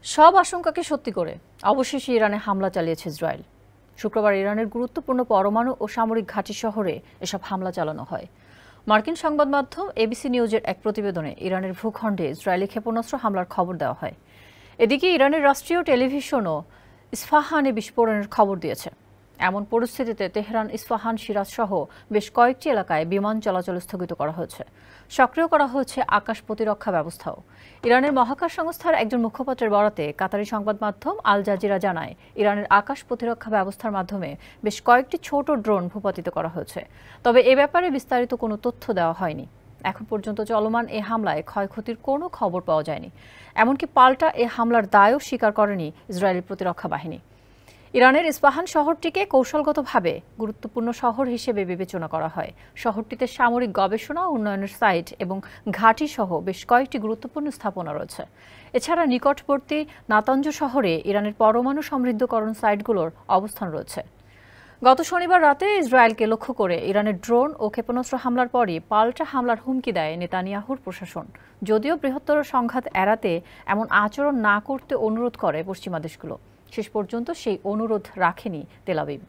সব আশঙ্কাকে সত্যি করে অবশেষে ইরানে হামলা চালিয়েছে ইসরায়েল। শুক্রবার ইরানের গুরুত্বপূর্ণ পরমাণু ও সামরিক ঘাঁটি শহরে এসব হামলা চালানো হয়। মার্কিন সংবাদ মাধ্যম এবিসি নিউজের এক প্রতিবেদনে ইরানের ভূখণ্ডে ইসরায়েলি ক্ষেপণাস্ত্র হামলার খবর দেওয়া হয়। এদিকে ইরানের রাষ্ট্রীয় টেলিভিশনও ইস্পাহানে বিস্ফোরণের খবর দিয়েছে। এমন পরিস্থিতিতে তেহরান, ইস্পাহান, সিরাজ সহ বেশ কয়েকটি এলাকায় বিমান চলাচল স্থগিত করা হয়েছে। সক্রিয় করা হয়েছে আকাশ প্রতিরক্ষা ব্যবস্থাও। ইরানের মহাকাশ সংস্থার একজন মুখপাত্রের বরাতে কাতারি সংবাদ মাধ্যম আল জাজিরা জানায়, ইরানের আকাশ প্রতিরক্ষা ব্যবস্থার মাধ্যমে বেশ কয়েকটি ছোট ড্রোন ভূপাতিত করা হয়েছে। তবে এ ব্যাপারে বিস্তারিত কোনো তথ্য দেওয়া হয়নি। এখন পর্যন্ত চলমান এ হামলায় ক্ষয়ক্ষতির কোনো খবর পাওয়া যায়নি। এমনকি পাল্টা এ হামলার দায়ও স্বীকার করেনি ইসরায়েলি প্রতিরক্ষা বাহিনী। ইরানের ইস্পাহান শহরটিকে কৌশলগতভাবে গুরুত্বপূর্ণ শহর হিসেবে বিবেচনা করা হয়। শহরটিতে সামরিক গবেষণা ও উন্নয়নের সাইট এবং ঘাঁটি সহ বেশ কয়েকটি গুরুত্বপূর্ণ স্থাপনা রয়েছে। এছাড়া নিকটবর্তী নাতাঞ্জ শহরে ইরানের পরমাণু সমৃদ্ধকরণ সাইটগুলোর অবস্থান রয়েছে। গত শনিবার রাতে ইসরায়েলকে লক্ষ্য করে ইরানের ড্রোন ও ক্ষেপণাস্ত্র হামলার পরই পাল্টা হামলার হুমকি দেয় নেতানিয়াহুর প্রশাসন। যদিও বৃহত্তর সংঘাত এড়াতে এমন আচরণ না করতে অনুরোধ করে পশ্চিমা দেশগুলো, শেষ পর্যন্ত সেই অনুরোধ রাখেনি তেল আবিব।